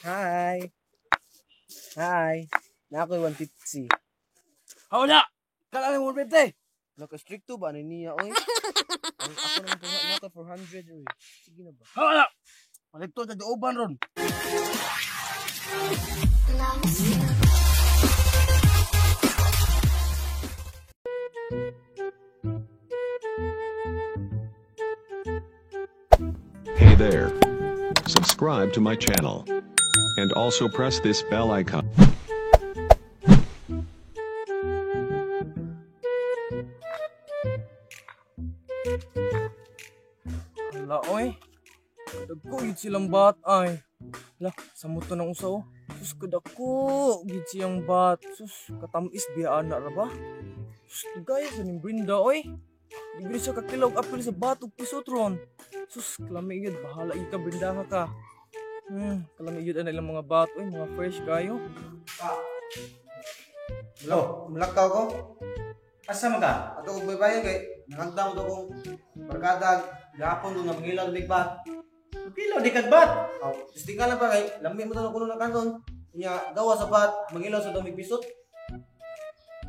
Hi. Hi. Na ako'y 150. Wala! Kala mo 150! Naka-stricto ba ni niya oy? Ang ako naman po naka 400 oy. Sige na ba? Wala! Paligto sa dooban ron. Hey there. Subscribe to my channel. And also press this bell icon. Hala oy. Kadagko gid silang bat ay. Hala, sa moto nang usa oh. Sus kadagko gid siyang bat. Sus katamis biya ana ra ba? Sus gaya sa ning Brinda oy. Digri siya kakilog apil sa bat ug pisotron. Sus kalami yun bahala ika Brinda ka. Kalami yun ana ilang mga bat oy, mga fresh kayo. Hello, mulakaw ko. Asa man ka? Ato kog baybayan kay nangagdam do kong barkada gapon do nga mangilaw big bat. Pilaw di kagbat. Aw, istinga lang pa kay lami mo tanong kuno na kanon. Nya gawa sa bat mangilaw sa domig pisot.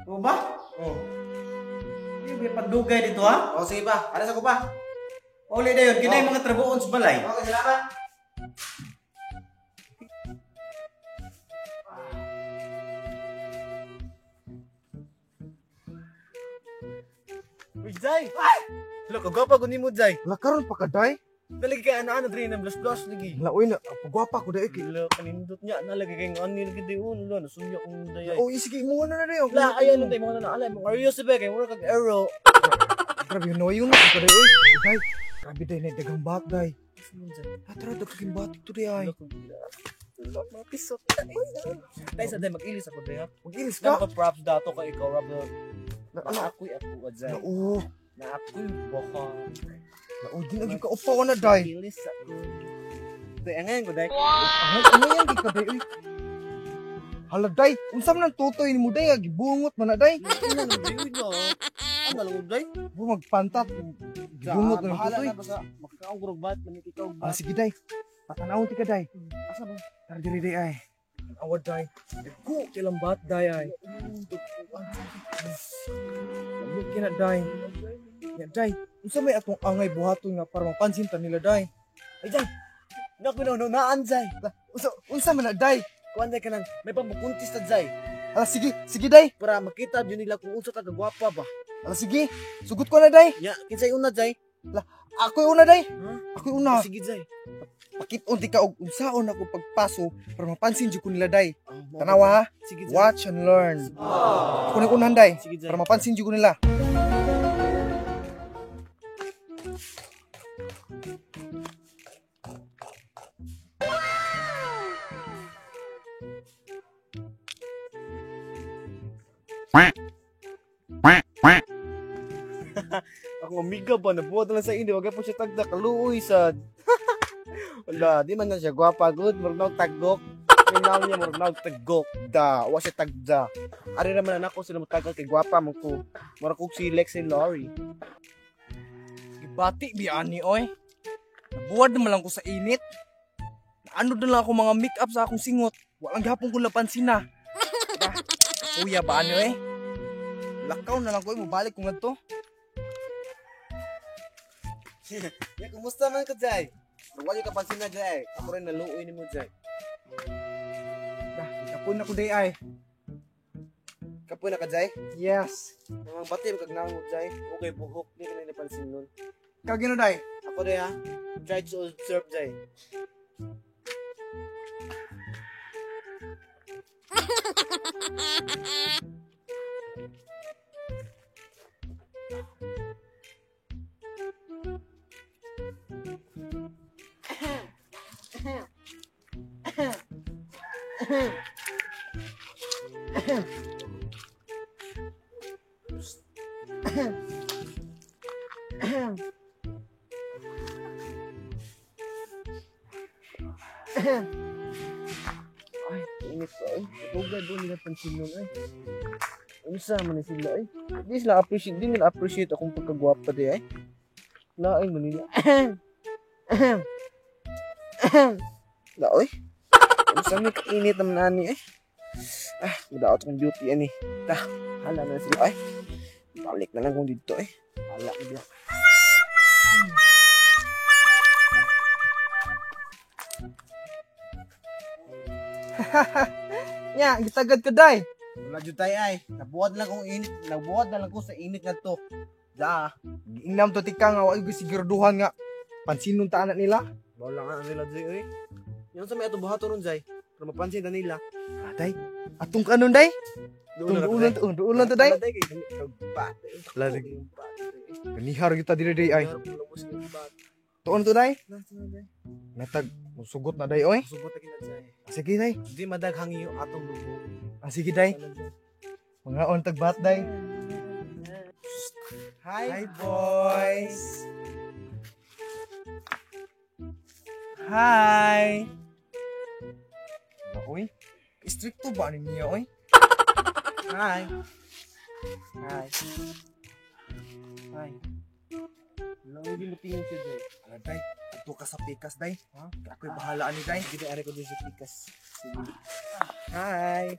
O ba? Oh. Di pagdugay dito ha? O sige pa, ara sa ko pa. Uli dayon kinay mga trabuon sa balay. Okay, salamat. Uy, Jai! Hala, kagwapa ko ni mo, Jai. La karon pa kaday. Nalagi kay ano-ano dre ng blush lagi. La oy na pagwapa ko day kay. Hala, kanindot niya. Nalagi kay ng ani lagi dayon. Hala, nasunyak kong dayay. Oh, sige mo na dayo. Hala, ayan nun tayo mga naalay. Mga Arios sa bagay. Mura kag arrow. Grabe no yun na kaday oy. Day. Grabe day na dagang bat day. Tara daging bat to day ay. Hala, mga pisot. Dahil sa day, mag-ilis ako day ha. Mag-ilis ka? Napa-props dato ka ikaw, Rabel. Na ako'y ako, Jai. Na oo. Na ako'y baka. Na oo din agi ka upaw na day. Ilis ako. Day, angayon ko, day. Ano yan di ka day oy. Hala day, unsa man ang tutoy ni mo day gibungot man na day. Ano nang day na? Ang dalawang day? Magpantat. Gibungot na Bahala tutoy. na basta. Makakaong gurugbat. Manit ikaw. Ah sige day. Patanawon ti ka day. Asa ba? Tara diri day ay. Awad day. Ko kilang bat day ay. Lamig kina day. Ya day. Unsa may atong angay buhaton nga para mapansin ta nila day. Ay day. Naku no naan day. Unsa man na day? Kuan day kanang may pambukuntis ta day. Ala sige, sige day. Para makita yun nila kung unsa ka kagwapa ba. Ala sige. Sugot ko na day. Ya, kinsay una day? Ako'y una day. Ha? Ako'y una. Sige day. Pakit-on ti ka og unsaon ako pagpaso para mapansin jud ko nila day. Oh, Tanawa ha. Sige day. Watch and learn. Ako nang unahan day. Sige day. Para mapansin jud ko nila. Ako amiga ba nabuhat na lang sa hindi wag po siya tagda kaluoy sad. Wala, di man na siya gwapa good, murag tagok. Minaw niya murag tagok da, wa siya tagda. Ari naman na ako sila matagal kay gwapa mo ko. Murag kog si Lex and Lori. Gibati bi ani oy. Nabuhat naman lang ko sa init. Ano na lang ako mga make-up sa akong singot. Walang gihapon ko napansin na. Diba? Kuya ba ano eh? Lakaw na lang ko, mabalik ko nga to. Ya, kumusta man ka, Jai? Wala ka pansin na, Jai. Ako rin naluoy ni mo, Jai. Kapon ako day ay. Kapoy na ka, Jai? Yes. Ang bati mo kagnang mo, Jai. Okay, buhok. Hindi ka na napansin nun. Kagino day. Ako rin, ha? Try to observe, Jai. Ay, init ko ay. Tugad doon nila pansin nun ay. Unsa man na sila ay. Di sila appreciate, di nila appreciate akong pagkagwapa di ay. Laing man nila. Laoy. Usang ni kainit naman ani eh. Madaot kong duty ani. Hala na sila eh. Balik na lang kung dito eh. Hala na diya. Nya, gitagad ka day. Wala jud tay ay. Nabuhat na lang ko sa init nga to. Da, giinam to tikang nga wa siguraduhan nga pansinon ta anak nila. Wala nga nila jay eh. Yan sa may ato buhaton ron jay. Para mapansin ta nila. Day, atong kanon day. Duulan to day. Lagi. Kanihar kita diri day ay. Tuon to day. Natag sugot na day oy. Sugot ta kinat jay. Sige day. Di madaghang iyo atong lubo. Sige day. Mga on tagbat day. Hi boys. Hi. Oy, stricto ba niya oy? Hi. Hi. Hi. Lang hindi lutingin siya jay. Ala day, ato ka sa pikas day. Ha? Ako'y bahala ani day. Gidi ari ko di sa pikas. Sige. Hi.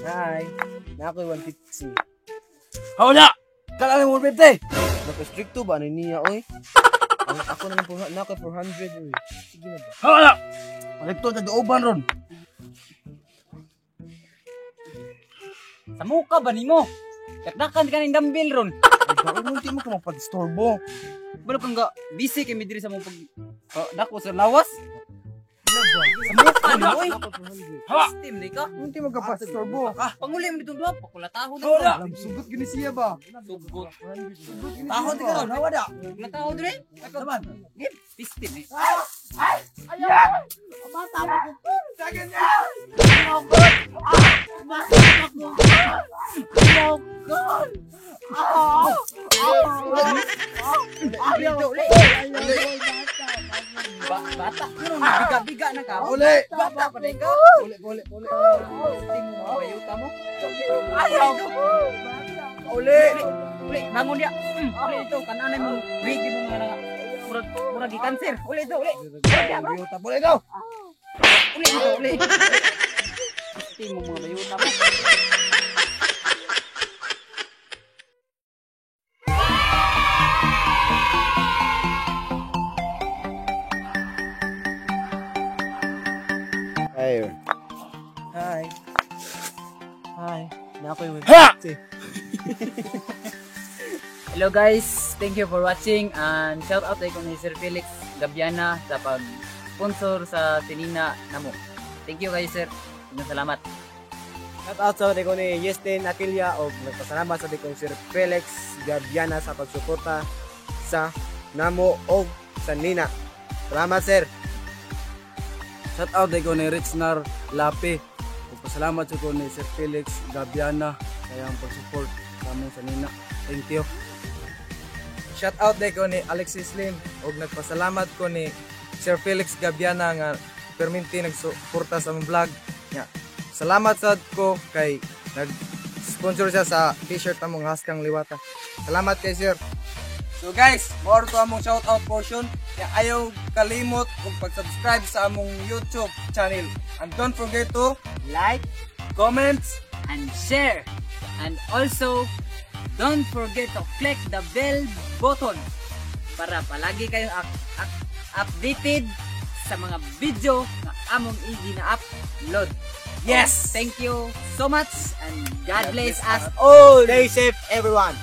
Hi. Na ako'y 150. Hawla! Kala mo bete. Naka-stricto ba niya oy? Ang ako na lang na ako'y 400 oy. Sige na ba? Hawla! Palikto ta uban ron. Sa muka ba nimo? Dakdakan ka ng dambil ron. Ay, bakit mo hindi mo ka mapag-disturbo? Balo kang ga busy kay midiri sa mong pag dako sa lawas. Ano ba? Sa muka na oy. Ha! Steam di ka. Hindi mo ka pa-disturbo. Panguli mo ditong duha pakulataho na. Hawla! Alam, sugot gini siya ba? Sugot. Taho ti karon, hawa da. Pakulataho dire. Naman. Gib, pistin eh. Bata, pero biga-biga na ka. Uli! Bata pa din ka. Uli! Steam mo bayuta mo. Uli! Uli, bangun dia. Uli itu kan aneh mo wig di mo nga murag cancer. Uli itu, uli. Bayuta uli daw. Uli itu, uli. Steam mo mga bayuta mo. Hey. Hi. Hi. Na ako'y Ha! Hello guys, thank you for watching and shout out kay ni Sir Felix Gabiana sa pag-sponsor sa Tinina namo. Thank you guys sir. Salamat. Shout out sa ko ni Yestin Aquilla o nagpasalamat sa ko Sir Felix Gabiana sa pagsuporta sa Namo o sa Nina. Salamat sir. Shout out ko ni Richnar Lape. Pasalamat ko ni Sir Felix Gabiana kaya ang pag-support sa among sa Nina. Thank you. Shout out ko ni Alexis Lim ug nagpasalamat ko ni Sir Felix Gabiana nga perminti nagsuporta sa among vlog. Nya. Salamat sad ko kay nag-sponsor siya sa t-shirt among Haskang Liwata. Salamat kay Sir. So guys, more to among shout out portion. Kaya ayaw kalimot kung pag-subscribe sa among YouTube channel. And don't forget to Like, comments. and share. And also, don't forget to click the bell button para palagi kayong updated sa mga video na among i-upload. Yes! Thank you so much and God bless us all. Stay safe everyone.